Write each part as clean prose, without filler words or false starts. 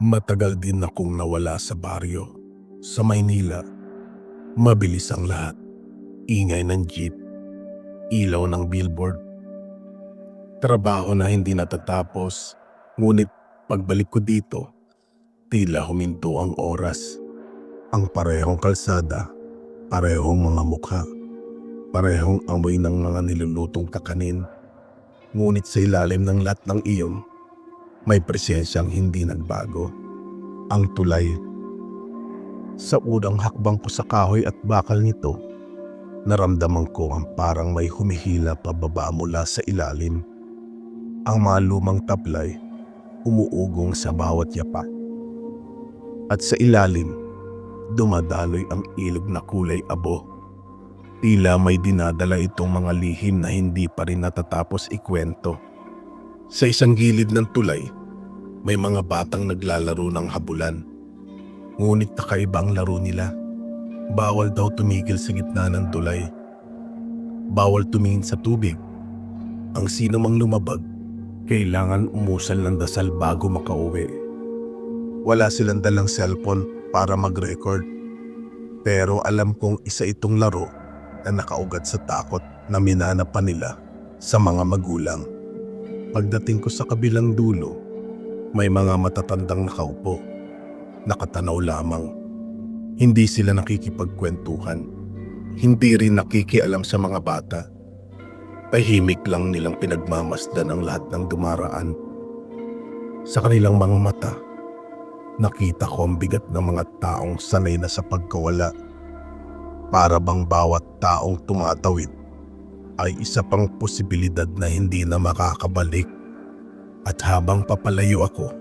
Matagal din akong nawala sa baryo. Sa Maynila, mabilis ang lahat. Ingay ng jeep, ilaw ng billboard, trabaho na hindi natatapos. Ngunit pagbalik ko dito, tila huminto ang oras. Ang parehong kalsada, parehong mga mukha, parehong amoy ng mga nilulutong kakanin. Ngunit sa ilalim ng lahat ng iyon, may presensyang hindi nagbago. Ang tulay. Sa unang hakbang ko sa kahoy at bakal nito, naramdaman ko ang parang may humihila pababa mula sa ilalim. Ang mga lumang taplay, umuugong sa bawat yapa. At sa ilalim, dumadaloy ang ilog na kulay abo. Tila may dinadala itong mga lihim na hindi pa rin natatapos ikwento. Sa isang gilid ng tulay, may mga batang naglalaro ng habulan. Ngunit kakaiba ang laro nila. Bawal daw tumigil sa gitna ng tulay. Bawal tumingin sa tubig. Ang sino mang lumabag, kailangan umusal ng dasal bago makauwi. Wala silang dalang cellphone para mag-record. Pero alam kong isa itong laro na nakaugat sa takot na minana pa nila sa mga magulang. Pagdating ko sa kabilang dulo, may mga matatandang nakaupo, nakatanaw lamang. Hindi sila nakikipagkwentuhan, hindi rin nakikialam sa mga bata. Tahimik lang nilang pinagmamasdan ang lahat ng dumaraan. Sa kanilang mga mata, nakita ko ang bigat ng mga taong sanay na sa pagkawala. Para bang bawat taong tumatawid ay isa pang posibilidad na hindi na makakabalik. At habang papalayo ako,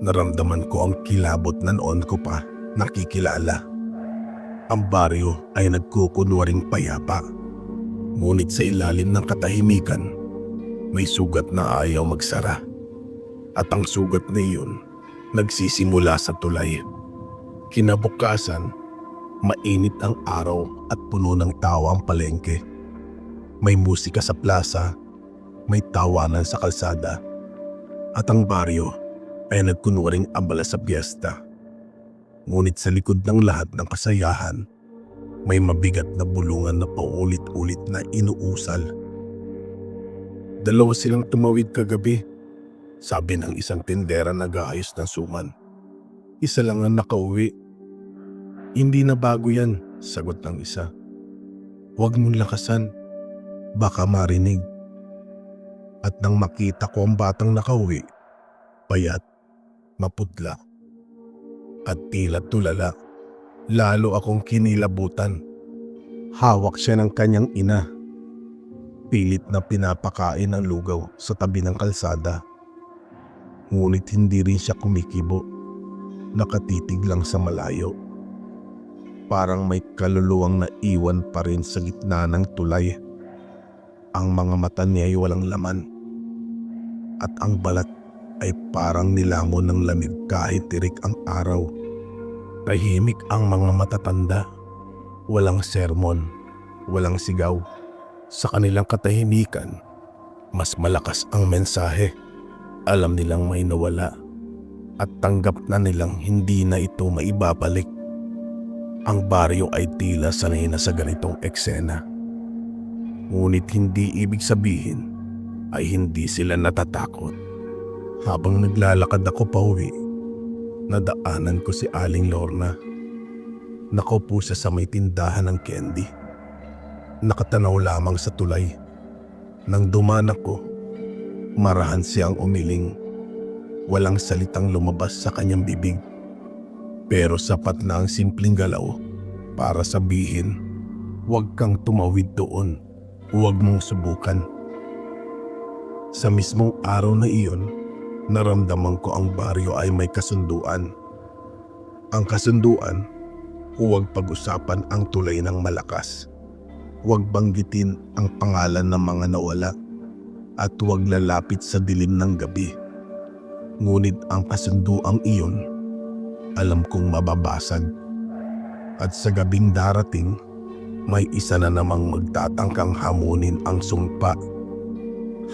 naramdaman ko ang kilabot na noon ko pa nakikilala. Ang baryo ay nagkukunwaring payapa. Ngunit sa ilalim ng katahimikan, may sugat na ayaw magsara. At ang sugat na iyon, nagsisimula sa tulay. Kinabukasan, mainit ang araw at puno ng tawa ang palengke. May musika sa plaza, may tawanan sa kalsada. At ang baryo ay nagkunwaring abala sa piyesta. Ngunit sa likod ng lahat ng kasayahan, may mabigat na bulungan na paulit-ulit na inuusal. Dalawa silang tumawid kagabi, sabi ng isang tindera na nag-aayos ng suman. Isa lang ang nakauwi. Hindi na bago yan, sagot ng isa. Huwag mong lakasan, baka marinig. At nang makita ko ang batang nakauwi, payat, maputla, at tila tulala, lalo akong kinilabutan. Hawak siya ng kanyang ina. Pilit na pinapakain ang lugaw sa tabi ng kalsada. Ngunit hindi rin siya kumikibo. Nakatitig lang sa malayo. Parang may kaluluwang naiwan pa rin sa gitna ng tulay. Ang mga mata niya ay walang laman. At ang balat ay parang nilamon ng lamig kahit tirik ang araw. Tahimik ang mga matatanda. Walang sermon, walang sigaw. Sa kanilang katahimikan, mas malakas ang mensahe. Alam nilang may nawala at tanggap na nilang hindi na ito maibabalik. Ang baryo ay tila sanay na sa ganitong eksena. Ngunit hindi ibig sabihin ay hindi sila natatakot. Habang naglalakad ako pauwi, nadaanan ko si Aling Lorna. Nakaupo siya sa may tindahan ng candy. Nakatanaw lamang sa tulay. Nang dumaan ako, marahan siyang umiling. Walang salitang lumabas sa kanyang bibig. Pero sapat na ang simpleng galaw para sabihin, huwag kang tumawid doon. Huwag mong subukan. Sa mismong araw na iyon, naramdaman ko ang baryo ay may kasunduan. Ang kasunduan, huwag pag-usapan ang tulay ng malakas. Huwag banggitin ang pangalan ng mga nawala at huwag lalapit sa dilim ng gabi. Ngunit ang kasunduang iyon, alam kong mababasag. At sa gabing darating, may isa na namang magtatangkang hamunin ang sumpa.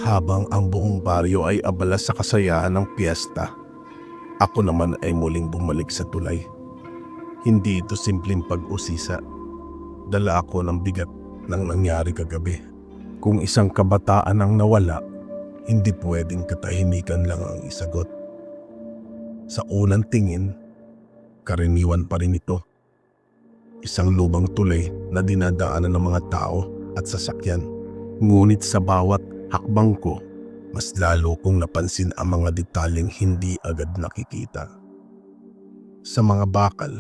Habang ang buong baryo ay abala sa kasayahan ng piyesta, Ako naman ay muling bumalik sa tulay. Hindi ito simpleng pag-usisa. Dala ako ng bigat ng nangyari kagabi. Kung isang kabataan ang nawala, hindi pwedeng katahimikan lang ang isagot. Sa unang tingin, karaniwan pa rin ito. Isang lubang tulay na dinadaanan ng mga tao at sasakyan. Ngunit sa bawat hakbang ko, mas lalo kong napansin ang mga detalyeng hindi agad nakikita. Sa mga bakal,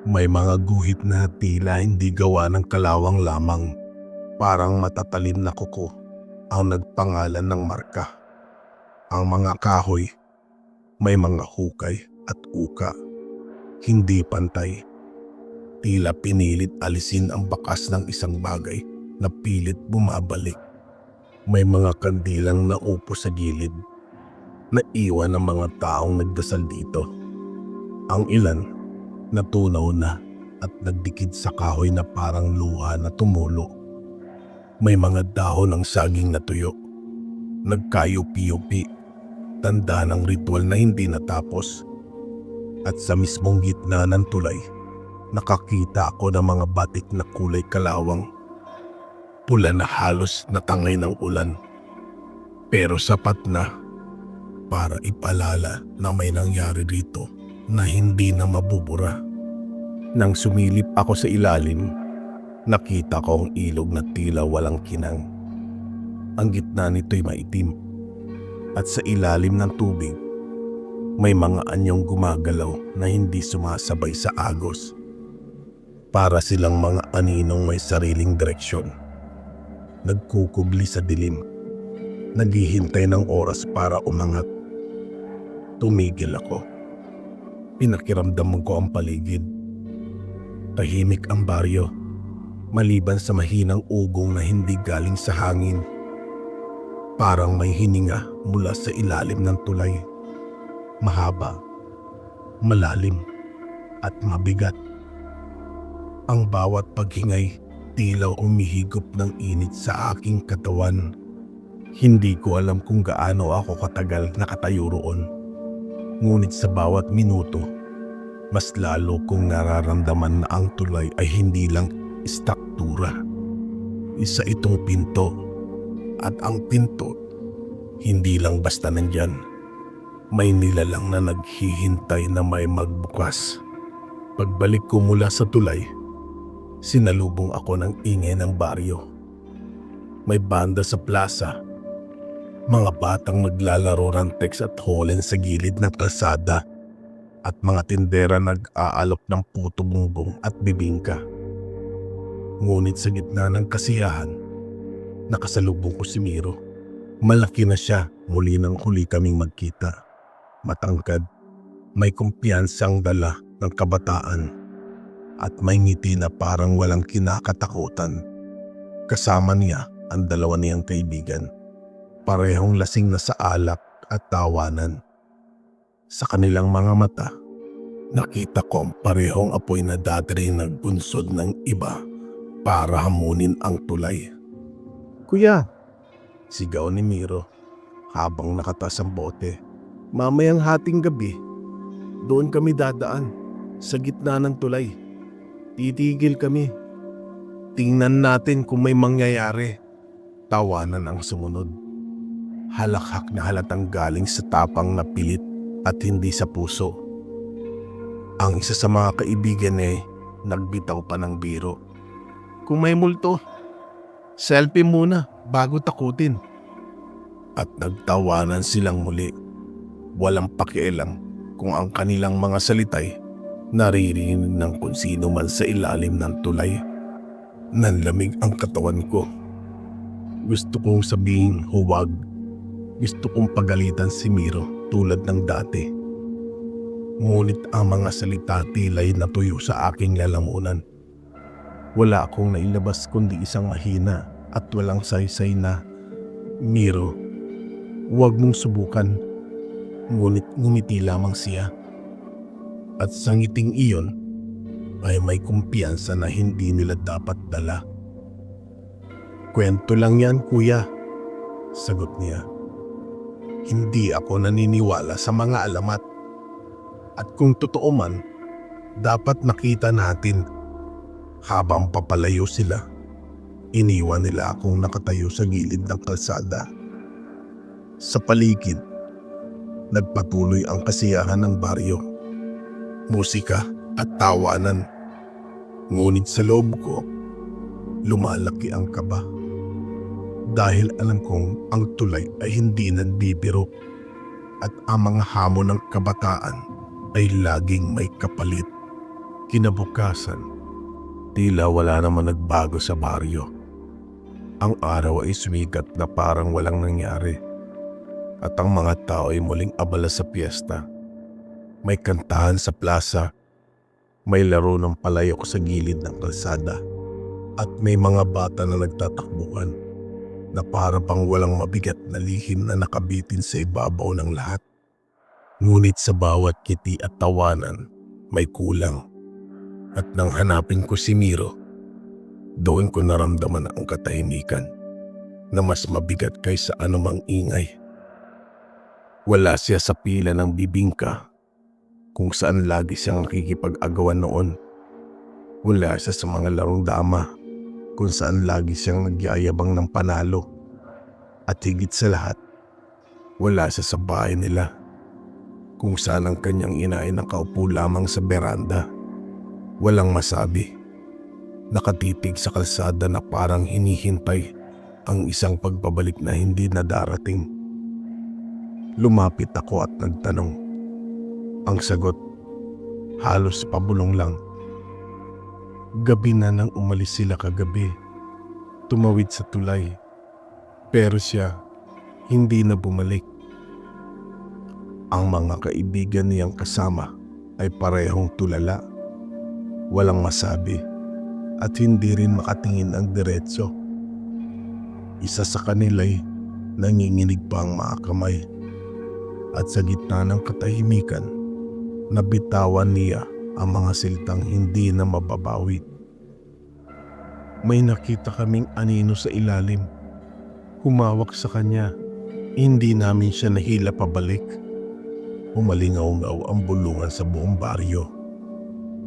may mga guhit na tila hindi gawa ng kalawang lamang. Parang matatalim na kuko ang nagpangalan ng marka. Ang mga kahoy, may mga hukay at uka. Hindi pantay. Tila pinilit alisin ang bakas ng isang bagay na pilit bumabalik. May mga kandilang naupo sa gilid, naiwan ng mga taong nagdasal dito. Ang ilan, natunaw na at nagdikit sa kahoy na parang luha na tumulo. May mga dahon ng saging na tuyo, nagkayupi-yupi, tanda ng ritual na hindi natapos. At sa mismong gitna ng tulay, nakakita ako ng mga batik na kulay kalawang. Pula na halos natangay ng ulan. Pero sapat na para ipalala na may nangyari dito na hindi na mabubura. Nang sumilip ako sa ilalim, nakita ko ang ilog na tila walang kinang. Ang gitna nito'y maitim. At sa ilalim ng tubig, may mga anyong gumagalaw na hindi sumasabay sa agos. Para silang mga aninong may sariling direksyon. Nagkukubli sa dilim, naghihintay ng oras para umangat. Tumigil ako. Pinakiramdam ko ang paligid. Tahimik ang baryo, maliban sa mahinang ugong na hindi galing sa hangin. Parang may hininga mula sa ilalim ng tulay. Mahaba, malalim, at mabigat. Ang bawat paghingay tila umihigop ng init sa aking katawan. Hindi ko alam kung gaano ako katagal nakatayo roon. Ngunit sa bawat minuto, mas lalo kong nararamdaman na ang tulay ay hindi lang istruktura. Isa itong pinto. At ang pinto, hindi lang basta nandyan. May nilalang na naghihintay na may magbukas. Pagbalik ko mula sa tulay, sinalubong ako ng ingay ng baryo. May banda sa plaza, mga batang naglalaro ng text at holen sa gilid ng kalsada, at mga tindera nag-aalok ng puto bumbong at bibingka. Ngunit sa gitna ng kasiyahan, nakasalubong ko si Miro. Malaki na siya, muli nang huli kaming magkita. Matangkad, may kumpiyansang dala ng kabataan, at may ngiti na parang walang kinakatakutan. Kasama niya ang dalawa niyang kaibigan, parehong lasing na sa alak at tawanan. Sa kanilang mga mata, nakita ko ang parehong apoy na dati rin nagbunsod ng iba para hamunin ang tulay. "Kuya!" sigaw ni Miro habang nakataas ang bote. "Mamayang hating gabi, doon kami dadaan sa gitna ng tulay. Titigil kami. Tingnan natin kung may mangyayari." Tawanan ang sumunod. Halakhak na halatang galing sa tapang na pilit at hindi sa puso. Ang isa sa mga kaibigan nagbitaw pa ng biro. "Kung may multo, selfie muna bago takutin." At nagtawanan silang muli. Walang pakialam kung ang kanilang mga salitay naririnig ng kung sino man sa ilalim ng tulay. Nanlamig ang katawan ko. Gusto kong sabihin huwag. Gusto kong pagalitan si Miro tulad ng dati. Ngunit ang mga salita tila'y natuyo sa aking lalamunan. Wala akong nailabas kundi isang mahina at walang saysay na, "Miro, huwag mong subukan." Ngunit ngumiti lamang siya. At sa ngiting iyon ay may kumpiyansa na hindi nila dapat dala. "Kwento lang yan, kuya," sagot niya. Hindi ako naniniwala sa mga alamat. At kung totoo man, dapat nakita natin. Habang papalayo sila, iniwan nila akong nakatayo sa gilid ng kalsada. Sa paligid, nagpatuloy ang kasiyahan ng baryo. Musika at tawanan. Ngunit sa loob ko, lumalaki ang kaba. Dahil alam kong ang tulay ay hindi nagbibiro at ang mga hamon ng kabataan ay laging may kapalit. Kinabukasan, tila wala naman nagbago sa baryo. Ang araw ay sumikat na parang walang nangyari at ang mga tao ay muling abala sa piyesta. May kantahan sa plaza, may laro ng palayok sa gilid ng kalsada at may mga bata na nagtatakbuhan na para bang walang mabigat na lihim na nakabitin sa ibabaw ng lahat. Ngunit sa bawat ngiti at tawanan, may kulang. At nang hanapin ko si Miro, doon ko naramdaman ang katahimikan na mas mabigat kaysa anumang ingay. Wala siya sa pila ng bibingka kung saan lagi siyang nakikipag-agawan noon. Wala siya sa mga larong dama kung saan lagi siyang nagyayabang ng panalo. At higit sa lahat, wala siya sa bahay nila kung saan ang kanyang ina ay nakaupo lamang sa beranda. Walang masabi, nakatitig sa kalsada na parang hinihintay ang isang pagbabalik na hindi na darating. Lumapit ako at nagtanong. Ang sagot, halos pabulong lang. Gabi na nang umalis sila kagabi, tumawid sa tulay, pero siya hindi na bumalik. Ang mga kaibigan niyang kasama ay parehong tulala. Walang masabi at hindi rin makatingin ang diretso. Isa sa kanila'y nanginginig pa ang mga kamay at sa gitna ng katahimikan, nabitawan niya ang mga salitang hindi na mababawi. May nakita kaming anino sa ilalim. Humawak sa kanya. Hindi namin siya nahila pabalik. Umalingaw-ngaw ang bulungan sa buong baryo.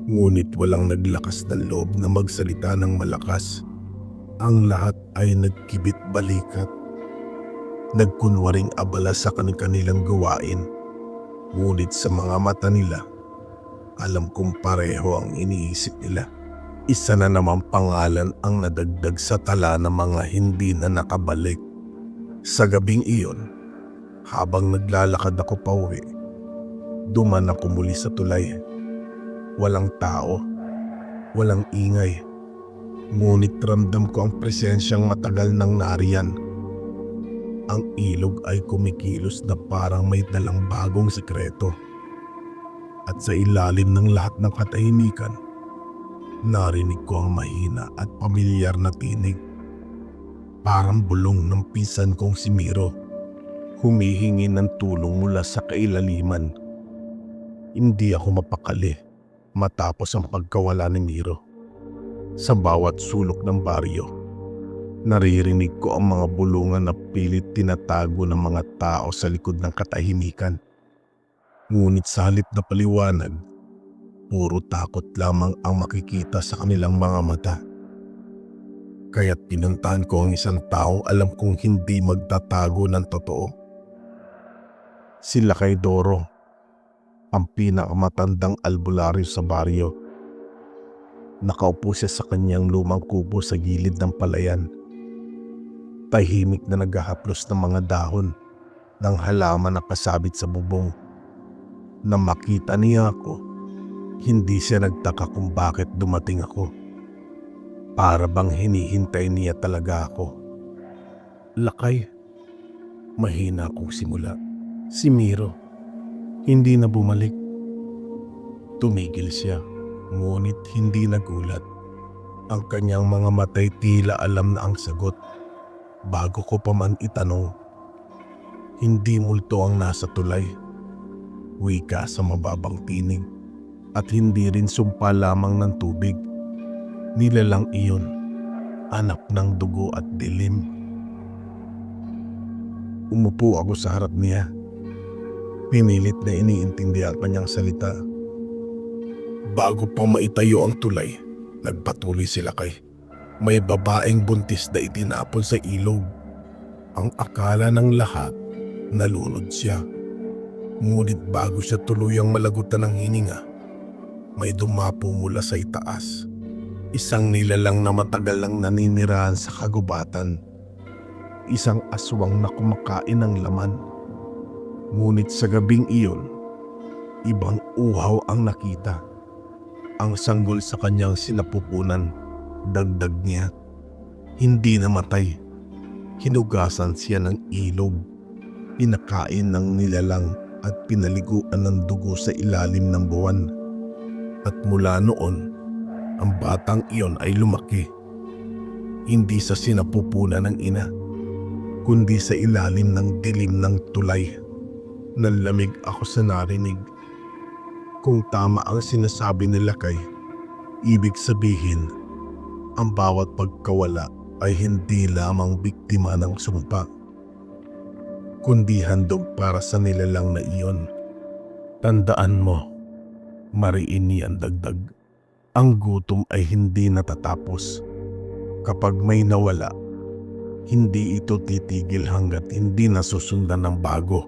Ngunit walang naglakas ng loob na magsalita ng malakas. Ang lahat ay nagkibit balikat. Nagkunwaring abala sa kanilang gawain. Ngunit sa mga mata nila, alam kong pareho ang iniisip nila. Isa na naman pangalan ang nadagdag sa tala ng mga hindi na nakabalik. Sa gabing iyon, habang naglalakad ako pauwi, duman ako muli sa tulay. Walang tao, walang ingay. Ngunit ramdam ko ang presensyang matagal nang nariyan. Ang ilog ay kumikilos na parang may dalang bagong sekreto. At sa ilalim ng lahat ng katahimikan, narinig ko ang mahina at pamilyar na tinig. Parang bulong ng pinsan kong si Miro, humihingi ng tulong mula sa kailaliman. Hindi ako mapakali matapos ang pagkawala ni Miro. Sa bawat sulok ng baryo, naririnig ko ang mga bulungan na pilit tinatago ng mga tao sa likod ng katahimikan. Ngunit sa halip na paliwanag, puro takot lamang ang makikita sa kanilang mga mata. Kaya't pinuntahan ko ang isang taong alam kong hindi magtatago ng totoo. Si Lakay Doro, ang pinakamatandang albularyo sa baryo. Nakaupo siya sa kanyang lumang kubo sa gilid ng palayan. Tahimik na naghahaplos ng mga dahon ng halaman na kasabit sa bubong. Nang makita niya ako, hindi siya nagtaka kung bakit dumating ako. Para bang hinihintay niya talaga ako. Lakay, mahina akong simula. Si Miro, hindi na bumalik. Tumigil siya, ngunit hindi nagulat. Ang kanyang mga matay tila alam na ang sagot. Bago ko pa man itanong, hindi multo ang nasa tulay. Wika sa mababang tinig at hindi rin sumpa lamang ng tubig. Nilalang iyon, anak ng dugo at dilim. Umupo ako sa harap niya. Pinilit na iniintindi ang kanyang salita. Bago pa maitayo ang tulay, nagpatuloy sila kay may babaeng buntis na itinapon sa ilog. Ang akala ng lahat, nalunod siya. Ngunit bago siya tuluyang malagutan ng hininga, may dumapo mula sa itaas. Isang nilalang na matagal lang naninirahan sa kagubatan. Isang aswang na kumakain ng laman. Ngunit sa gabing iyon, ibang uhaw ang nakita. Ang sanggol sa kanyang sinapupunan, dagdag niya. Hindi namatay. Hinugasan siya ng ilog. Pinakain ng nilalang at pinaliguan ng dugo sa ilalim ng buwan. At mula noon, ang batang iyon ay lumaki. Hindi sa sinapupunan ng ina, kundi sa ilalim ng dilim ng tulay. Nanlamig ako sa narinig. Kung tama ang sinasabi nila kay, ibig sabihin, ang bawat pagkawala ay hindi lamang biktima ng sumpa, kundi handog para sa nilalang na iyon. Tandaan mo, mariin niyan dagdag, ang gutom ay hindi natatapos. Kapag may nawala, hindi ito titigil hanggat hindi nasusundan ng bago.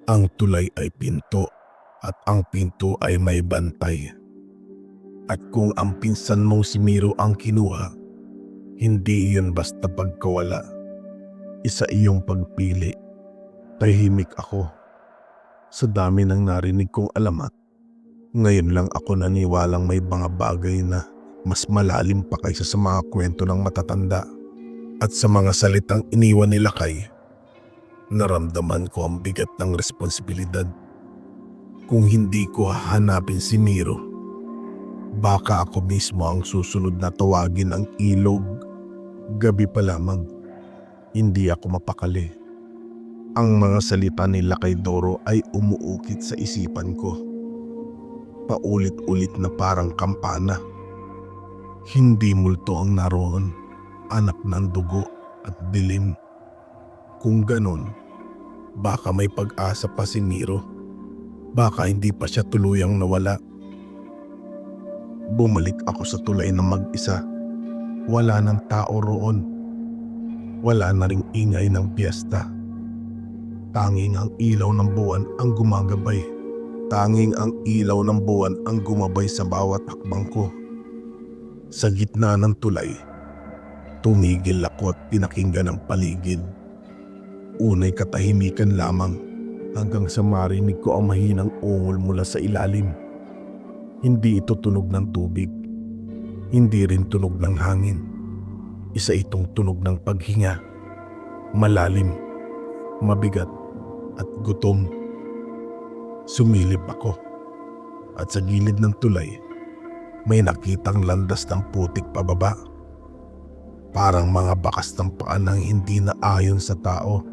Ang tulay ay pinto at ang pinto ay may bantay. At kung ang pinsan mong si Miro ang kinuha, hindi iyon basta pagkawala. Isa iyong pagpili. Tahimik ako. Sa dami ng narinig kong alamat, ngayon lang ako naniwalang may mga bagay na mas malalim pa kaysa sa mga kwento ng matatanda. At sa mga salitang iniwan nila kay, naramdaman ko ang bigat ng responsibilidad. Kung hindi ko hahanapin si Miro, baka ako mismo ang susunod na tawagin ang ilog. Gabi pa lamang, hindi ako mapakali. Ang mga salita nila kay Doro ay umuukit sa isipan ko. Paulit-ulit na parang kampana. Hindi multo ang naroon, anak ng dugo at dilim. Kung ganon, baka may pag-asa pa si Miro. Baka hindi pa siya tuluyang nawala. Bumalik ako sa tulay na mag-isa. Wala ng tao roon. Wala na ring ingay ng piyesta. Tanging ang ilaw ng buwan ang gumagabay. Tanging ang ilaw ng buwan ang gumabay sa bawat hakbang ko. Sa gitna ng tulay, tumigil ako at pinakinggan ang paligid. Unay katahimikan lamang hanggang sa marinig ko ang mahinang ungol mula sa ilalim. Hindi ito tunog ng tubig. Hindi rin tunog ng hangin. Isa itong tunog ng paghinga. Malalim, mabigat at gutom. Sumilip ako at sa gilid ng tulay may nakitang landas ng putik pababa. Parang mga bakas ng paa ng hindi na ayon sa tao.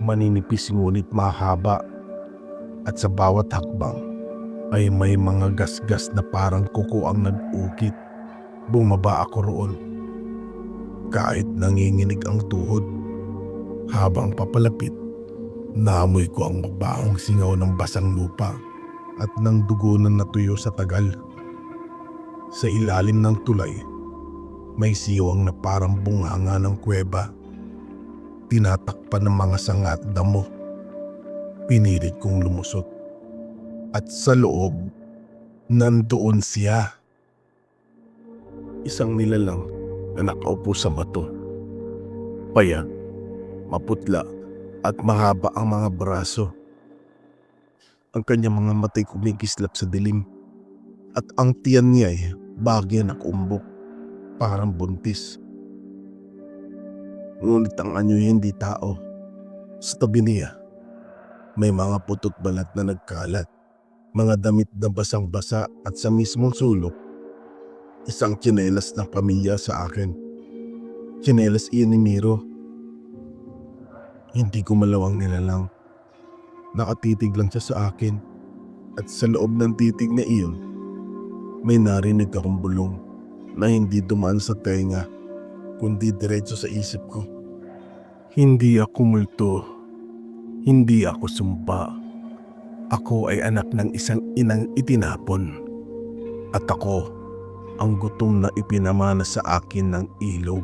Maninipis ngunit mahaba at sa bawat hakbang ay may mga gasgas na parang kuko ang nag-ukit. Bumaba ako roon. Kahit nanginginig ang tuhod. Habang papalapit, naamoy ko ang mabahong singaw ng basang lupa at ng dugo na natuyo sa tagal. Sa ilalim ng tulay, may siwang na parang bunganga ng kuweba. Tinatakpan ng mga sanga at damo. Pinilit kong lumusot. At sa loob, nandoon siya. Isang nilalang na nakaupo sa bato. Payat, maputla at mahaba ang mga braso. Ang kanyang mga matay kumikislap sa dilim. At ang tiyan niya ay bagya na kumbok, parang buntis. Ngunit ang anyo hindi tao. Sa tabi niya, may mga putot balat na nagkalat. Mga damit na basang-basa at sa mismong sulok, isang tsinelas ng pamilya sa akin. Tsinelas iyon ni Miro. Hindi ko malawang nilalang. Nakatitig lang siya sa akin at sa loob ng titig na iyon, may narinig akong bulong na hindi dumaan sa tenga kundi diretso sa isip ko. Hindi ako multo. Hindi ako sumpa. Ako ay anak ng isang inang itinapon. At ako ang gutom na ipinamana sa akin ng ilog.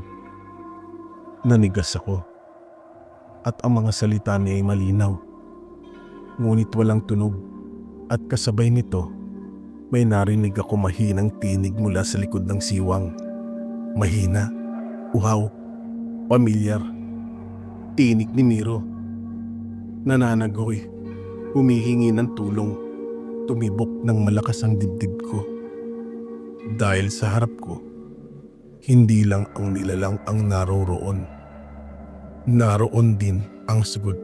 Nanigas ako. At ang mga salita niya ay malinaw. Ngunit walang tunog. At kasabay nito, may narinig ako mahinang tinig mula sa likod ng siwang. Mahina, uhaw, pamilyar. Tinig ni Miro. Nananagoy, humihingi ng tulong. Tumibok ng malakas ang dibdib ko. Dahil sa harap ko, hindi lang ang nilalang ang naroroon. Naroon din ang sagot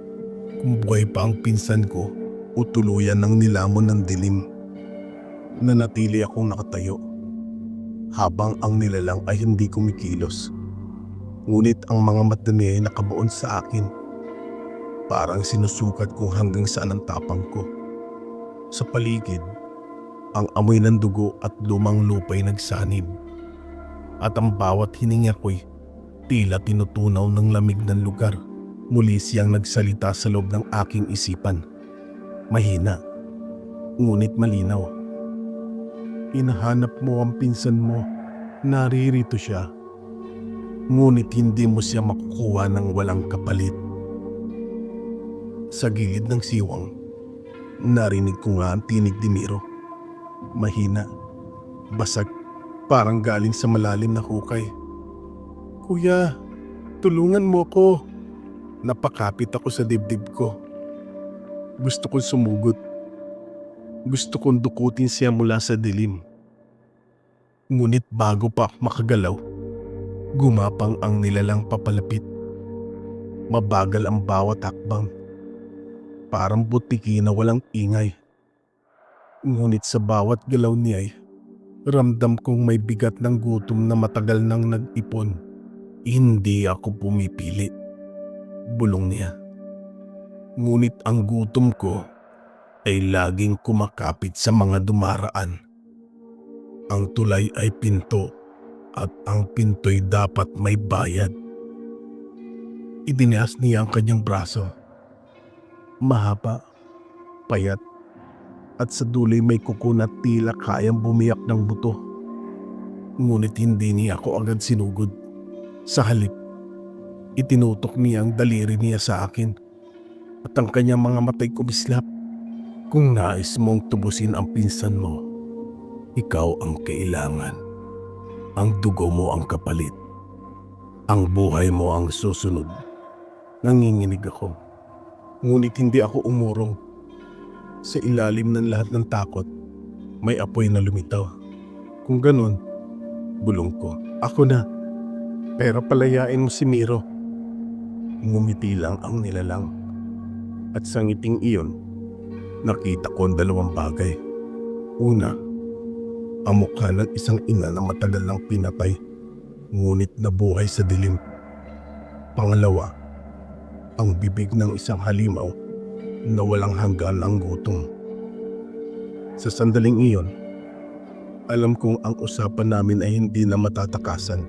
kung buhay pa ang pinsan ko o tuluyan ng nilamon ng dilim. Nanatili akong nakatayo habang ang nilalang ay hindi kumikilos. Ngunit ang mga mata niya ay nakabaon sa akin. Parang sinusukat kung hanggang saan ang tapang ko. Sa paligid, ang amoy ng dugo at lumang lupa'y nagsanib. At ang bawat hininga ko'y tila tinutunaw ng lamig ng lugar. Muli siyang nagsalita sa loob ng aking isipan. Mahina, ngunit malinaw. Hinahanap mo ang pinsan mo. Naririto siya. Ngunit hindi mo siya makukuha ng walang kapalit. Sa gilid ng siwang, narinig ko nga ang tinig ni Miro. Mahina, basag, parang galing sa malalim na hukay. Kuya, tulungan mo ko. Napakapit ako sa dibdib ko. Gusto kong sumugot. Gusto kong dukutin siya mula sa dilim. Ngunit bago pa ako makagalaw, gumapang ang nilalang papalapit. Mabagal ang bawat hakbang. Parang butiki na walang ingay. Ngunit sa bawat galaw niya'y ramdam kong may bigat ng gutom na matagal nang nag-ipon. Hindi ako pumipili. Bulong niya. Ngunit ang gutom ko ay laging kumakapit sa mga dumaraan. Ang tulay ay pinto at ang pinto'y dapat may bayad. Idinias niya ang kanyang braso. Mahaba, payat, at sa duloy may kuko na tila kayang bumiyak ng buto. Ngunit hindi niya ako agad sinugod. Sa halip, itinutok niya ang daliri niya sa akin at ang kanyang mga matay kumislap. Kung nais mong tubusin ang pinsan mo, ikaw ang kailangan. Ang dugo mo ang kapalit. Ang buhay mo ang susunod. Nanginginig ako. Ngunit hindi ako umurong. Sa ilalim ng lahat ng takot, may apoy na lumitaw. Kung ganun, bulong ko, ako na. Pero palayain mo si Miro. Ngumiti lang ang nilalang. At sa ngiting iyon, nakita ko ang dalawang bagay. Una, ang mukha ng isang ina na matagal nang pinatay, ngunit nabuhay sa dilim. Pangalawa, ang bibig ng isang halimaw na walang hanggan ang gutom. Sa sandaling iyon, alam kong ang usapan namin ay hindi na matatakasan.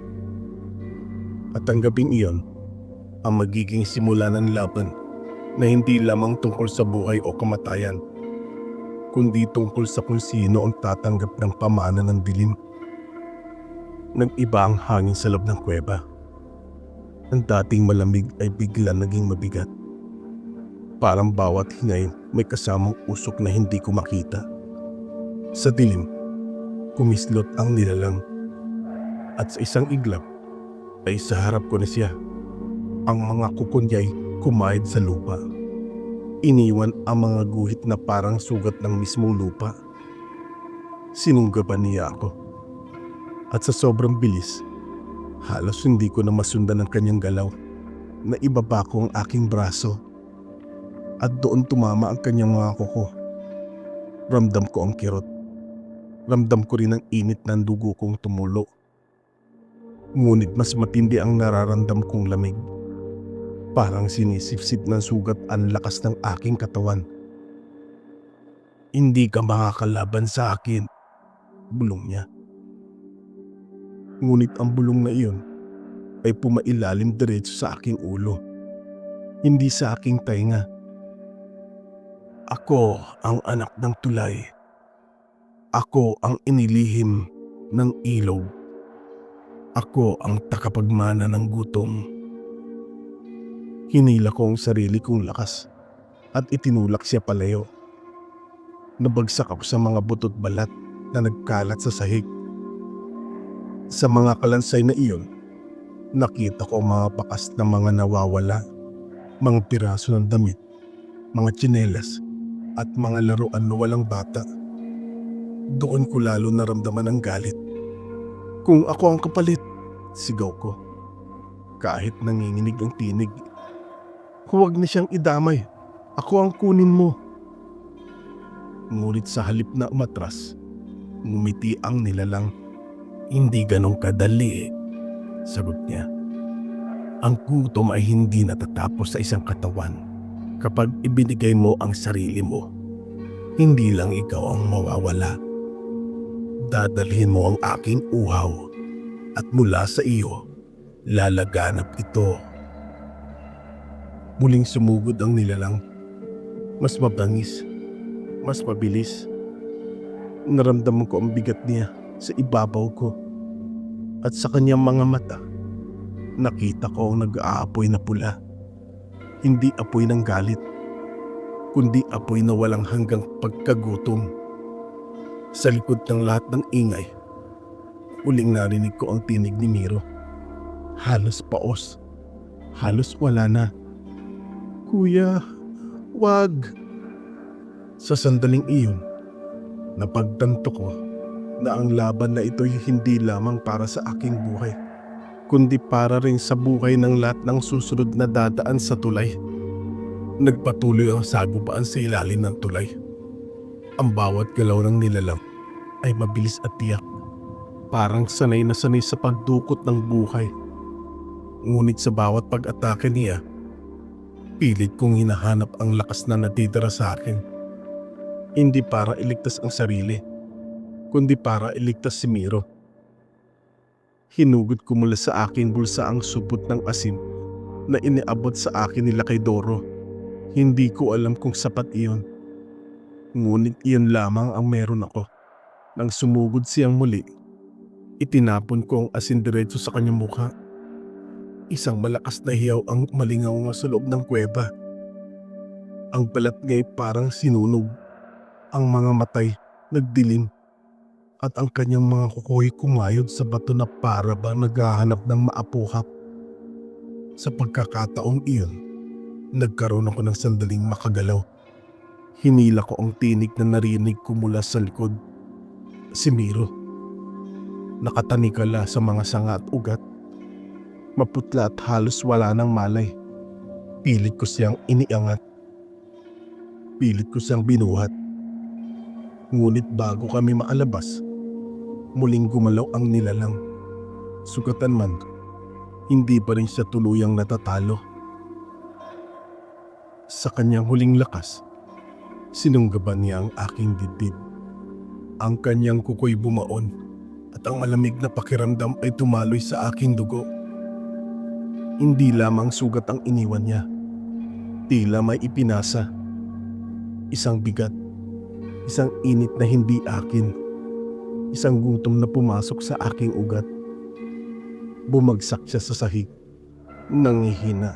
At ang gabing iyon, ang magiging simula ng laban na hindi lamang tungkol sa buhay o kamatayan, kundi tungkol sa kung sino ang tatanggap ng pamana ng dilim. Nag-iba ang hangin sa loob ng kuweba. Ang dating malamig ay bigla naging mabigat. Parang bawat hingay may kasamang usok na hindi ko makita. Sa dilim, kumislot ang nilalang. At sa isang iglap, ay sa harap ko na siya. Ang mga kuko niya'y kumayad sa lupa. Iniwan ang mga guhit na parang sugat ng mismong lupa. Sinunggaban niya ako. At sa sobrang bilis, halos hindi ko na masundan ang kanyang galaw. Naibaba ko ang aking braso. At doon tumama ang kanyang mga kuko. Ramdam ko ang kirot. Ramdam ko rin ang init ng dugo kong tumulo. Ngunit mas matindi ang nararamdam kong lamig. Parang sinisipsip ng sugat ang lakas ng aking katawan. Hindi ka makakalaban sa akin, bulong niya. Ngunit ang bulong na iyon ay pumailalim diretso sa aking ulo. Hindi sa aking tainga, Ako ang anak ng tulay. Ako ang inilihim ng ilog. Ako ang takapagmana ng gutom. Hinila ko ang sarili kong lakas at itinulak siya palayo. Nabagsak ako sa mga butot balat na nagkalat sa sahig. Sa mga kalansay na iyon, nakita ko ang mga bakas na mga nawawala, mga piraso ng damit, mga tsinelas at mga laruan na walang bata. Doon ko lalo naramdaman ang galit. Kung ako ang kapalit, sigaw ko. Kahit nanginginig ang tinig. Huwag na siyang idamay. Ako ang kunin mo. Ngunit sa halip na umatras, ngumiti ang nilalang. Hindi ganong kadali, sagot niya. Ang gutom ay hindi natatapos sa isang katawan. Kapag ibinigay mo ang sarili mo, hindi lang ikaw ang mawawala. Dadalhin mo ang aking uhaw at mula sa iyo, lalaganap ito. Muling sumugod ang nilalang. Mas mabangis, mas mabilis. Naramdaman ko ang bigat niya sa ibabaw ko. At sa kanyang mga mata, nakita ko ang nag-aapoy na pula. Hindi apoy ng galit, kundi apoy na walang hanggang pagkagutom. Sa likod ng lahat ng ingay, uling narinig ko ang tinig ni Miro. Halos paos, halos wala na. Kuya, wag! Sa sandaling iyon, napagtanto ko na ang laban na ito'y hindi lamang para sa aking buhay, kundi para rin sa buhay ng lahat ng susunod na dadaan sa tulay. Nagpatuloy ang sagupaan sa ilalim ng tulay. Ang bawat galaw ng nilalang ay mabilis at tiyak. Parang sanay na sanay sa pagdukot ng buhay. Ngunit sa bawat pag-atake niya, pilit kong hinahanap ang lakas na natitira sa akin. Hindi para iligtas ang sarili, kundi para iligtas si Miro. Hinugot ko mula sa aking bulsa ang supot ng asin na iniabot sa akin nila kay Doro. Hindi ko alam kung sapat iyon. Ngunit iyon lamang ang meron ako. Nang sumugod siyang muli, itinapon ko ang asin diretso sa kanyang mukha. Isang malakas na hiyaw ang malingaw nga sa loob ng kuweba. Ang balat nga'y parang sinunog. Ang mga matay nagdilim. At ang kanyang mga kuko'y kumayod sa bato na para ba naghahanap ng maapuhap. Sa pagkakataong iyon, nagkaroon ako ng sandaling makagalaw. Hinila ko ang tinig na narinig ko mula sa likod. Si Miro. Nakatanikala sa mga sanga at ugat. Maputla at halos wala ng malay. Pilit ko siyang iniangat. Pilit ko siyang binuhat. Ngunit bago kami maalabas, muling gumalaw ang nilalang. Sugatan man, hindi pa rin siya tuluyang natatalo. Sa kanyang huling lakas, sinunggaban niya ang aking dibdib. Ang kanyang kuko'y bumaon at ang malamig na pakiramdam ay tumaloy sa aking dugo. Hindi lamang sugat ang iniwan niya, tila may ipinasa. Isang bigat, isang init na hindi akin, isang gutom na pumasok sa aking ugat. Bumagsak siya sa sahig, nangihina,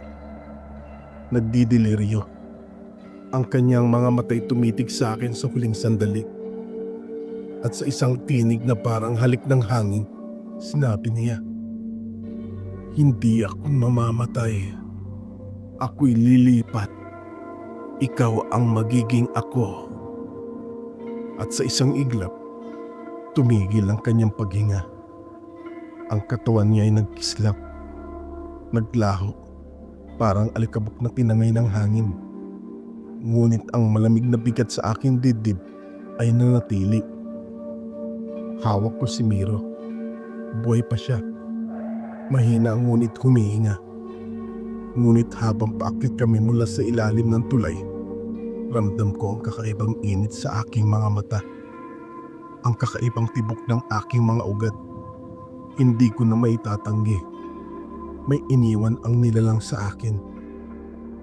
nagdidiliryo. Ang kanyang mga matay tumitig sa akin sa huling sandali. At sa isang tinig na parang halik ng hangin, sinabi niya, "Hindi ako mamamatay. Ako'y lilipat. Ikaw ang magiging ako." At sa isang iglap, tumigil ang kanyang paghinga. Ang katawan niya ay nagkislap, naglaho, parang alikabok na tinangay ng hangin. Ngunit ang malamig na bigat sa aking dibdib ay nanatili. Hawak ko si Miro. Buhay pa siya. Mahina ngunit humihinga. Ngunit habang paakyat kami mula sa ilalim ng tulay, ramdam ko ang kakaibang init sa aking mga mata. Ang kakaibang tibok ng aking mga ugat. Hindi ko na maitatanggi. May iniwan ang nilalang sa akin.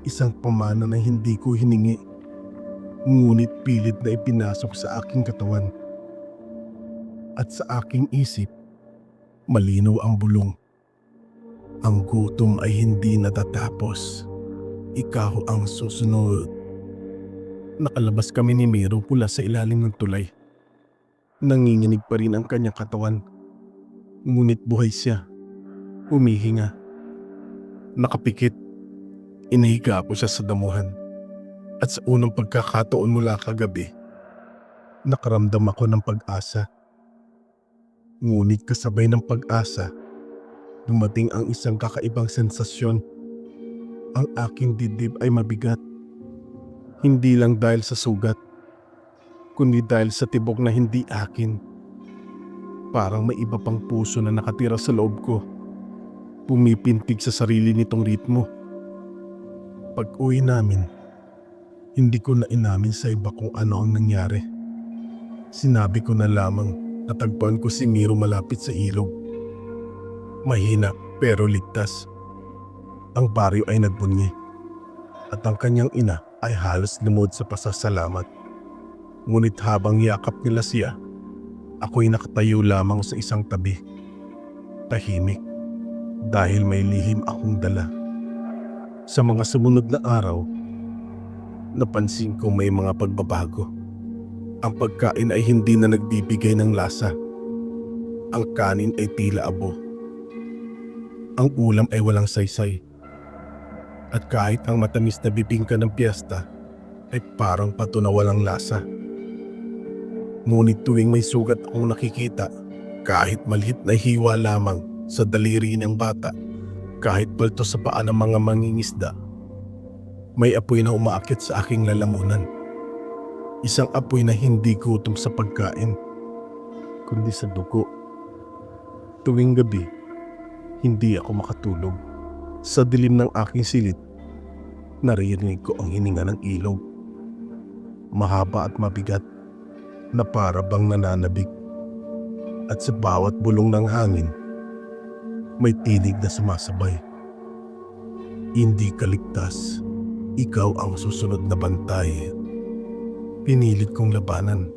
Isang pamana na hindi ko hiningi. ngunit pilit na ipinasok sa aking katawan. At sa aking isip, malinaw ang bulong. Ang gutom ay hindi natatapos. Ikaw ang susunod. Nakalabas kami ni Miro mula sa ilalim ng tulay. Nanginginig pa rin ang kanyang katawan. Ngunit buhay siya. Humihinga. Nakapikit. Inihiga ako siya sa damuhan. At sa unang pagkakataon mula kagabi, nakaramdam ako ng pag-asa. Ngunit kasabay ng pag-asa, dumating ang isang kakaibang sensasyon. Ang aking dibdib ay mabigat. Hindi lang dahil sa sugat, kundi dahil sa tibok na hindi akin. Parang may iba pang puso na nakatira sa loob ko. Pumipintig sa sarili nitong ritmo. Pag-uwi namin, hindi ko na inamin sa iba kung ano ang nangyari. Sinabi ko na lamang natagpuan ko si Miro malapit sa ilog. Mahina pero ligtas. Ang baryo ay nagbunyi at ang kanyang ina ay halos lumuhod sa pasasalamat. Ngunit habang yakap nila siya, ako'y nakatayo lamang sa isang tabi. Tahimik dahil may lihim akong dala. Sa mga sumunod na araw, napansin ko may mga pagbabago. Ang pagkain ay hindi na nagbibigay ng lasa. Ang kanin ay tila abo. Ang ulam ay walang saysay. At kahit ang matamis na bibingka ng piyesta ay parang pato na walang lasa. Ngunit tuwing may sugat akong nakikita, kahit maliit na hiwa lamang sa daliri ng bata, kahit palto sa paa ng mga mangingisda, may apoy na umaakit sa aking lalamunan. Isang apoy na hindi gutom sa pagkain, kundi sa dugo. Tuwing gabi, hindi ako makatulog. Sa dilim ng aking silid, naririnig ko ang hininga ng ilog. Mahaba at mabigat na para bang nananabik. At sa bawat bulong ng hangin, may tinig na sumasabay. Hindi ka ligtas. Ikaw ang susunod na bantay. Pinilit kong labanan.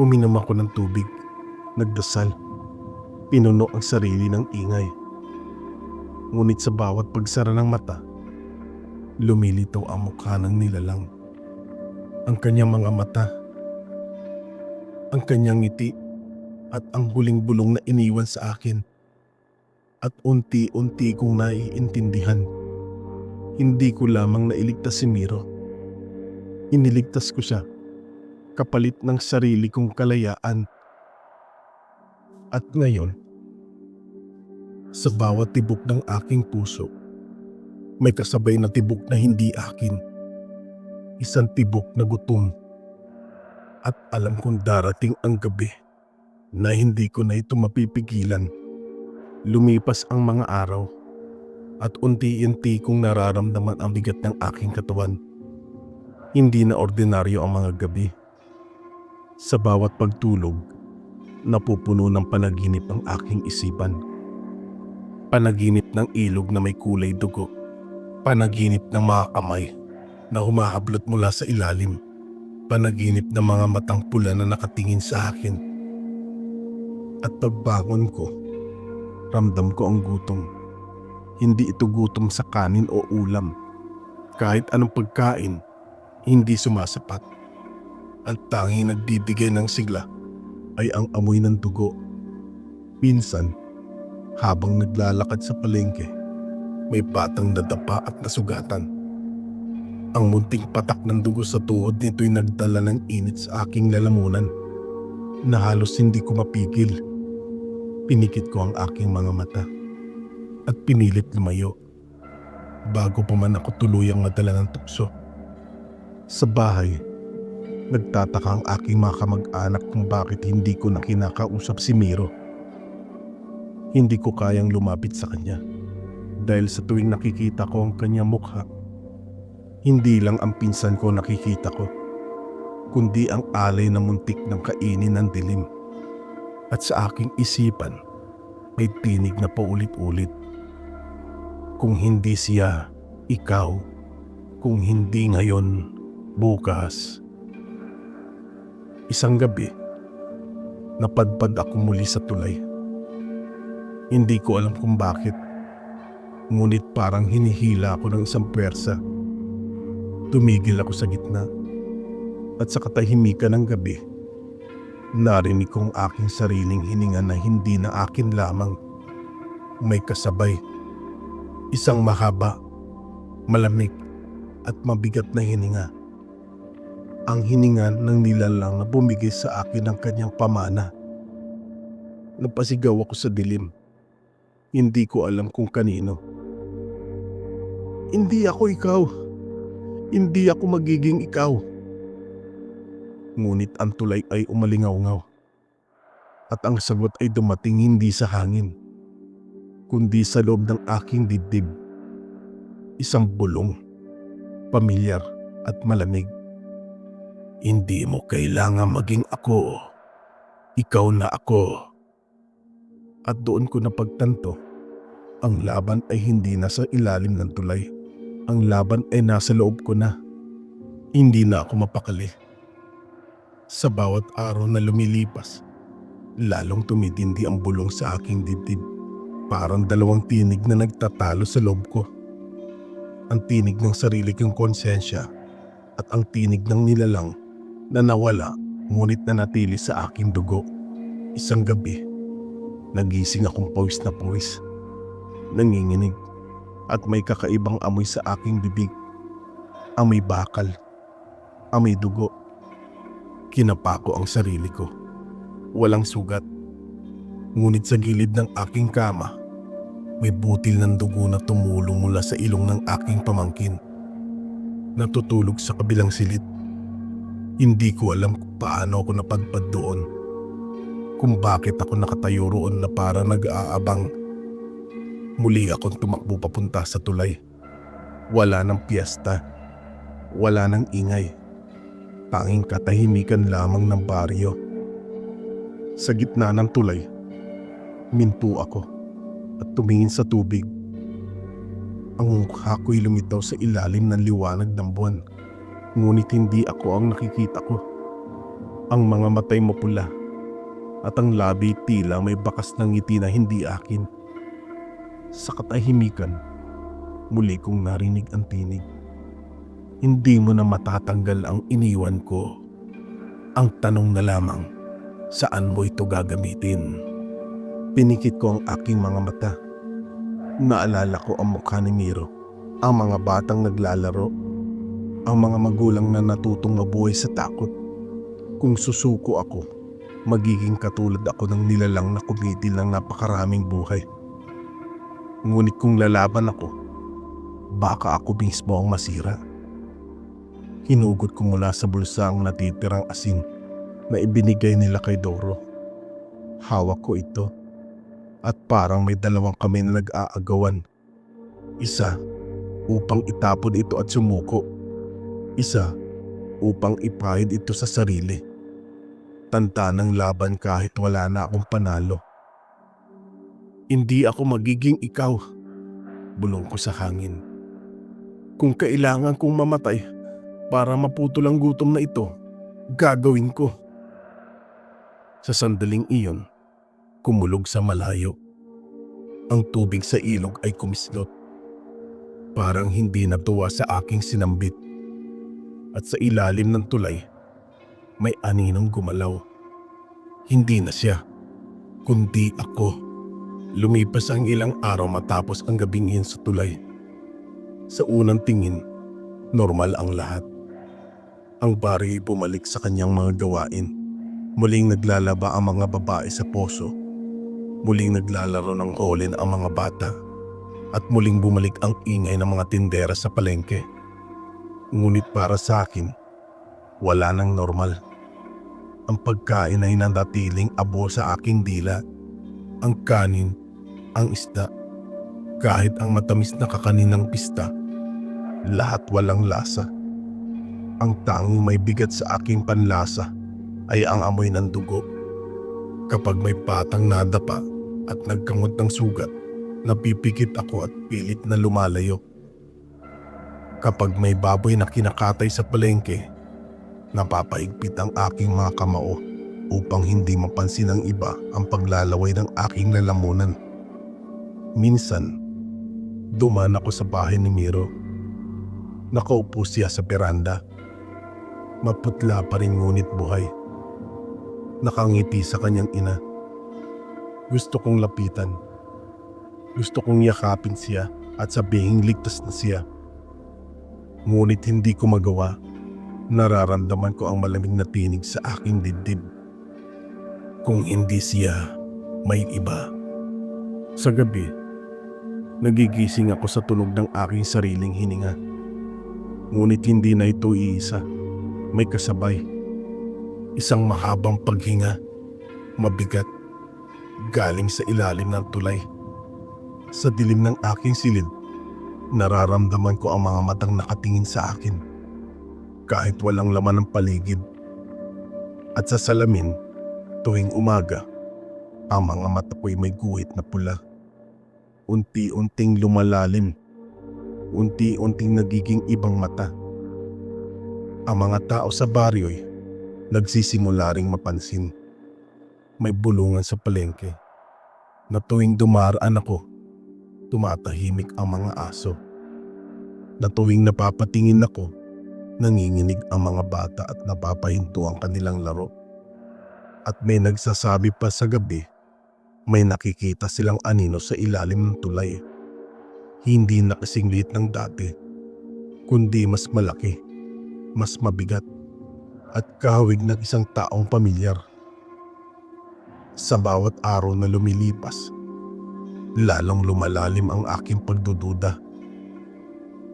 Uminom ako ng tubig. Nagdasal. Pinuno ang sarili ng ingay. Ngunit sa bawat pagsara ng mata, lumilitaw ang mukha ng nilalang. Ang kanyang mga mata, ang kanyang ngiti, at ang huling bulong na iniwan sa akin. At unti-unti kong naiintindihan. Hindi ko lamang nailigtas si Miro. Iniligtas ko siya, kapalit ng sarili kong kalayaan. At ngayon, sa bawat tibok ng aking puso, may kasabay na tibok na hindi akin. Isang tibok na gutom. At alam kong darating ang gabi na hindi ko na ito mapipigilan. Lumipas ang mga araw at unti-unti kong nararamdaman ang bigat ng aking katawan. Hindi na ordinaryo ang mga gabi. Sa bawat pagtulog, napupuno ng panaginip ang aking isipan. Panaginip ng ilog na may kulay dugo. Panaginip ng mga kamay na humahablot mula sa ilalim. Panaginip ng mga matang pula na nakatingin sa akin. At pagbangon ko, ramdam ko ang gutom. Hindi ito gutom sa kanin o ulam. Kahit anong pagkain, hindi sumasapat. Ang tanging nagbibigay ng sigla ay ang amoy ng dugo. Minsan, habang naglalakad sa palengke, may batang nadapa at nasugatan. Ang munting patak ng dugo sa tuhod nito'y nagdala ng init sa aking lalamunan na halos hindi ko mapigil. Pinikit ko ang aking mga mata at pinilit lumayo bago pa man ako tuluyang madala ng tukso. Sa bahay, nagtataka ang aking mga kamag-anak kung bakit hindi ko na kinakausap si Miro. Hindi ko kayang lumapit sa kanya dahil sa tuwing nakikita ko ang kanyang mukha, hindi lang ang pinsan ko nakikita ko, kundi ang alay na muntik ng kainin ng dilim. At sa aking isipan, may tinig na paulit-ulit. Kung hindi siya, ikaw. Kung hindi ngayon, Bukas, isang gabi, napadpad ako muli sa tulay. Hindi ko alam kung bakit, ngunit parang hinihila ako ng isang pwersa. Tumigil ako sa gitna at sa katahimikan ng gabi, narinig kong aking sariling hininga na hindi na akin lamang. May kasabay, isang mahaba, malamig at mabigat na hininga. Ang hininga ng nilalang na bumigay sa akin ng kanyang pamana. Napasigaw ako sa dilim. Hindi ko alam kung kanino. Hindi ako ikaw. Hindi ako magiging ikaw. Ngunit ang tulay ay umalingaw-ngaw. At ang sagot ay dumating hindi sa hangin, kundi sa loob ng aking dibdib. Isang bulong, pamilyar at malamig. Hindi mo kailangan maging ako. Ikaw na ako. At doon ko napagtanto, ang laban ay hindi nasa ilalim ng tulay. Ang laban ay nasa loob ko na. Hindi na ako mapakali. Sa bawat araw na lumilipas, lalong tumitindi ang bulong sa aking dibdib. Parang dalawang tinig na nagtatalo sa loob ko. Ang tinig ng sarili kong konsensya at ang tinig ng nilalang na nawala ngunit nanatili sa aking dugo. Isang gabi, nagising akong pawis na pawis, nanginginig at may kakaibang amoy sa aking bibig. Amoy bakal, amoy dugo. Kinapa ko ang sarili ko. Walang sugat. Ngunit sa gilid ng aking kama, may butil ng dugo na tumulong mula sa ilong ng aking pamangkin. Natutulog sa kabilang silid. Hindi ko alam kung paano ako napadpad doon. Kung bakit ako nakatayo roon na para nag-aabang. Muli akong tumakbo papunta sa tulay. Wala ng piyesta. Wala ng ingay. Tanging katahimikan lamang ng baryo. Sa gitna ng tulay, minto ako at tumingin sa tubig. Ang mukha ko'y lumitaw sa ilalim ng liwanag ng buwan. Ngunit hindi ako ang nakikita ko. Ang mga matay mapula at ang labi tila may bakas ng ngiti na hindi akin. Sa katahimikan, muli kong narinig ang tinig. Hindi mo na matatanggal ang iniwan ko. Ang tanong na lamang, saan mo ito gagamitin? Pinikit ko ang aking mga mata. Naalala ko ang mukha ni Miro, ang mga batang naglalaro, ang mga magulang na natutong mabuhay sa takot. Kung susuko ako, magiging katulad ako ng nilalang na kumitil ng napakaraming buhay. Ngunit kung lalaban ako, baka ako mismo ang masira. Hinugot ko mula sa bulsa ang natitirang asin na ibinigay nila kay Doro. Hawak ko ito at parang may dalawang kamay na nag-aagawan. Isa upang itapon ito at sumuko. Isa upang ipahid ito sa sarili. Tanda ng laban kahit wala na akong panalo. Hindi ako magiging ikaw, bulong ko sa hangin. Kung kailangan kong mamatay para maputol ang gutom na ito, gagawin ko. Sa sandaling iyon, kumulog sa malayo. Ang tubig sa ilog ay kumislot. Parang hindi natuwa sa aking sinambit. At sa ilalim ng tulay, may aninong gumalaw. Hindi na siya, kundi ako. Lumipas ang ilang araw matapos ang gabing iyon sa tulay. Sa unang tingin, normal ang lahat. Ang baryo ay bumalik sa kanyang mga gawain. Muling naglalaba ang mga babae sa poso. Muling naglalaro ng holin ang mga bata. At muling bumalik ang ingay ng mga tindera sa palengke. Ngunit para sa akin, wala nang normal. Ang pagkain ay nanatiling abo sa aking dila. Ang kanin, ang isda, kahit ang matamis na kakanin ng pista, lahat walang lasa. Ang tanging may bigat sa aking panlasa ay ang amoy ng dugo. Kapag may patang nadapa at nagkamot ng sugat, napipikit ako at pilit na lumalayo. Kapag may baboy na kinakatay sa palengke, napapaigpit ang aking mga kamao upang hindi mapansin ng iba ang paglalaway ng aking lalamunan. Minsan, dumaan ako sa bahay ni Miro. Nakaupo siya sa beranda. Maputla pa rin ngunit buhay. Nakangiti sa kanyang ina. Gusto kong lapitan. Gusto kong yakapin siya at sabihing ligtas na siya. Ngunit hindi ko magawa. Nararamdaman ko ang malamig na tinig sa aking dibdib. Kung hindi siya, may iba. Sa gabi, nagigising ako sa tunog ng aking sariling hininga. Ngunit hindi na ito iisa. May kasabay. Isang mahabang paghinga. Mabigat. Galing sa ilalim ng tulay. Sa dilim ng aking silid, nararamdaman ko ang mga matang nakatingin sa akin. Kahit walang laman ng paligid. At sa salamin, tuwing umaga, ang mga mata ko'y may guhit na pula. Unti-unting lumalalim. Unti-unting nagiging ibang mata. Ang mga tao sa baryo'y nagsisimula ring mapansin. May bulungan sa palengke na tuwing dumaraan ako, tumatahimik ang mga aso. Na tuwing napapatingin ako, nanginginig ang mga bata at napapahinto ang kanilang laro. At may nagsasabi pa sa gabi, may nakikita silang anino sa ilalim ng tulay. Hindi na kasing liit ng dati, kundi mas malaki, mas mabigat, at kahawig ng isang taong pamilyar. Sa bawat araw na lumilipas, lalong lumalalim ang aking pagdududa.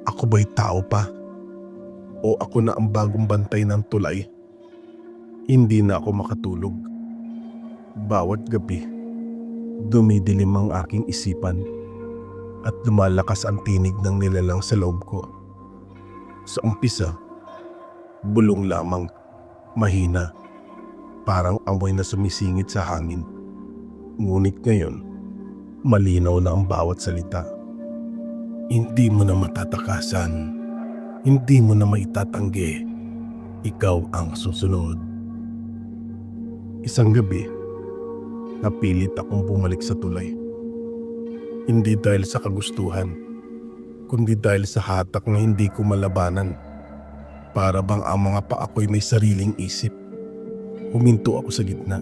Ako ba'y tao pa? O ako na ang bagong bantay ng tulay? Hindi na ako makatulog. Bawat gabi, dumidilim ang aking isipan at lumalakas ang tinig ng nilalang sa loob ko. Sa umpisa, bulong lamang, mahina, parang amoy na sumisingit sa hangin. Ngunit ngayon, malinaw na ang bawat salita. Hindi mo na matatakasan, hindi mo na maitatanggi, ikaw ang susunod. Isang gabi, napilit akong bumalik sa tulay. Hindi dahil sa kagustuhan, kundi dahil sa hatak na hindi ko malabanan. Para bang ang mga paa ko'y may sariling isip. Huminto ako sa gitna.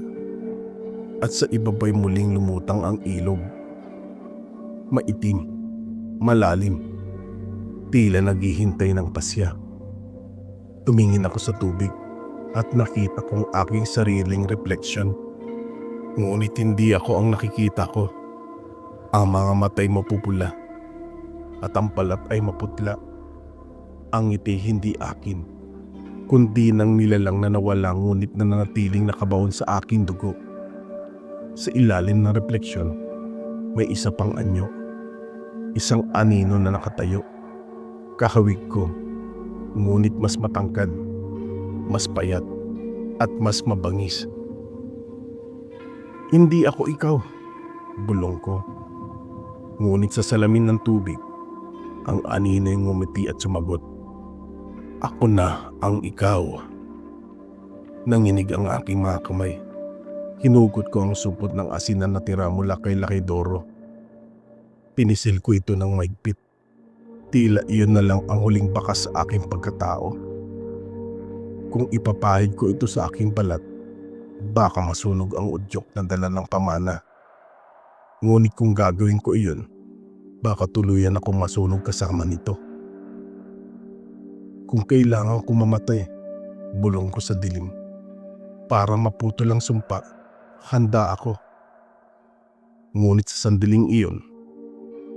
At sa ibaba'y muling lumutang ang ilog. Maitim, malalim, tila naghihintay ng pasya. Tumingin ako sa tubig at nakita kong aking sariling refleksyon. Ngunit hindi ako ang nakikita ko. Ang mga mata'y mapupula at ang balat ay maputla. Ang ngiti hindi akin, kundi ng nilalang na nawala ngunit na nanatiling nakabaon sa aking dugo. Sa ilalim ng refleksyon, may isa pang anyo. Isang anino na nakatayo. Kahawig ko, ngunit mas matangkad, mas payat, at mas mabangis. Hindi ako ikaw, bulong ko. Ngunit sa salamin ng tubig, ang anino'y ngumiti at sumagot. Ako na ang ikaw. Nanginig ang aking mga kamay. Hinugot ko ang supot ng asin na natira mula kay Laki Doro. Pinisil ko ito ng maigpit. Tila iyon na lang ang huling bakas sa aking pagkatao. Kung ipapahid ko ito sa aking balat, baka masunog ang udyok na dala ng pamana. Ngunit kung gagawin ko iyon, baka tuluyan akong masunog kasama nito. Kung kailangan kong mamatay, bulong ko sa dilim. Para maputol ang sumpa, handa ako. Ngunit sa sandaling iyon,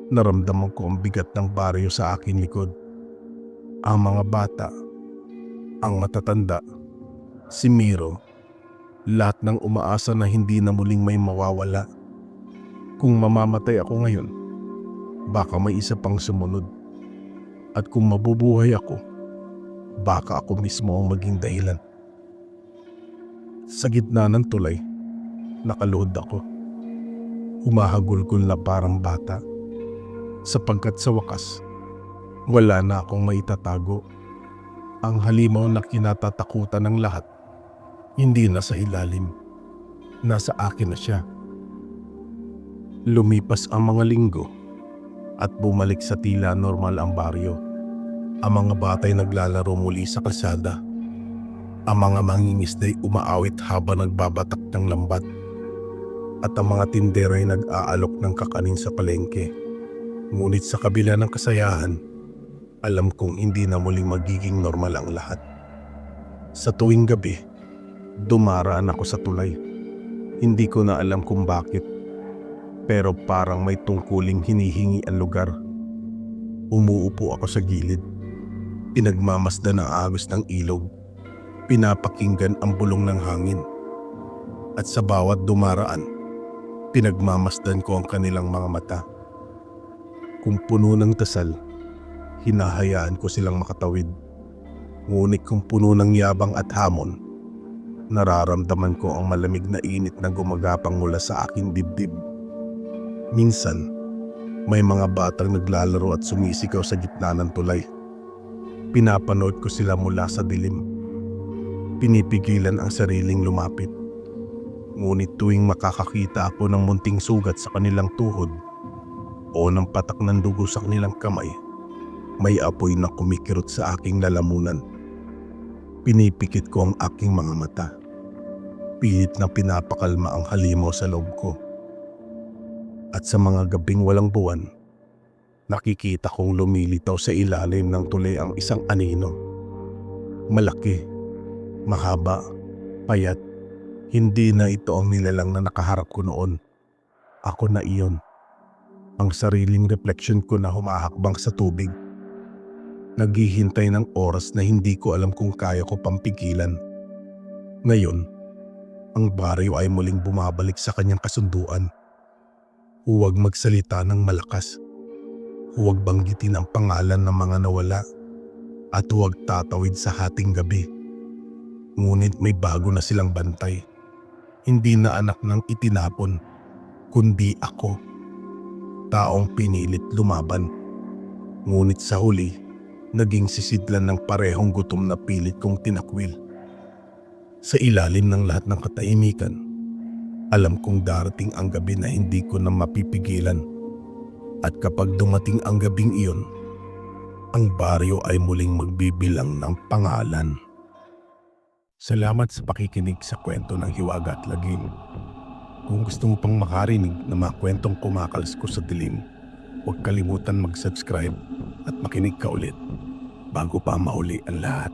naramdaman ko ang bigat ng baryo sa aking likod. Ang mga bata, ang matatanda, si Miro, lahat ng umaasa na hindi na muling may mawawala. Kung mamamatay ako ngayon, baka may isa pang sumunod. At kung mabubuhay ako, baka ako mismo ang maging dahilan. Sa gitna ng tulay, nakaluhod ako. Humahagulgol na parang bata. Sapagkat sa wakas, Wala na akong maitatago. Ang halimaw na kinatatakutan ng lahat, hindi na sa ilalim. Nasa akin na siya. Lumipas ang mga linggo at bumalik sa tila normal ang baryo. Ang mga batay naglalaro muli sa kalsada. Ang mga mangingisda'y umaawit habang nagbabatak ng lambat. At ang mga tindera ay nag-aalok ng kakanin sa palengke. Ngunit sa kabila ng kasayahan, alam kong hindi na muling magiging normal ang lahat. Sa tuwing gabi, dumaraan ako sa tulay. Hindi ko na alam kung bakit, pero parang may tungkuling hinihingi ang lugar. Umuupo ako sa gilid. Pinagmamasdan ang agos ng ilog. Pinapakinggan ang bulong ng hangin. At sa bawat dumaraan, pinagmamasdan ko ang kanilang mga mata. Kung puno ng dasal, hinahayaan ko silang makatawid. Ngunit kung puno ng yabang at hamon, nararamdaman ko ang malamig na init na gumagapang mula sa aking dibdib. Minsan, may mga batang naglalaro at sumisigaw sa gitna ng tulay. Pinapanood ko sila mula sa dilim. Pinipigilan ang sariling lumapit. Ngunit tuwing makakakita ako ng munting sugat sa kanilang tuhod o ng patak ng dugo sa kanilang kamay, may apoy na kumikirot sa aking lalamunan. Pinipikit ko ang aking mga mata. Pilit na pinapakalma ang halimaw sa loob ko. At sa mga gabing walang buwan, nakikita kong lumilitaw sa ilalim ng tulay ang isang anino. Malaki, mahaba, payat. Hindi na ito ang nilalang na nakaharap ko noon. Ako na iyon. Ang sariling refleksyon ko na humahakbang sa tubig. Naghihintay ng oras na hindi ko alam kung kaya ko pampigilan. Ngayon, ang baryo ay muling bumabalik sa kanyang kasunduan. Huwag magsalita ng malakas. Huwag banggitin ang pangalan ng mga nawala. At huwag tatawid sa hating gabi. Ngunit may bago na silang bantay. Hindi na anak ng itinapon, kundi ako. Taong pinilit lumaban. Ngunit sa huli, naging sisidlan ng parehong gutom na pilit kong tinakwil. Sa ilalim ng lahat ng katahimikan, alam kong darating ang gabi na hindi ko na mapipigilan. At kapag dumating ang gabing iyon, ang baryo ay muling magbibilang ng pangalan. Salamat sa pakikinig sa kwento ng Hiwaga at Lagim. Kung gusto mo pang makarinig ng mga kwentong kumakalas ko sa dilim, huwag kalimutan mag-subscribe at makinig ka ulit bago pa mahuli ang lahat.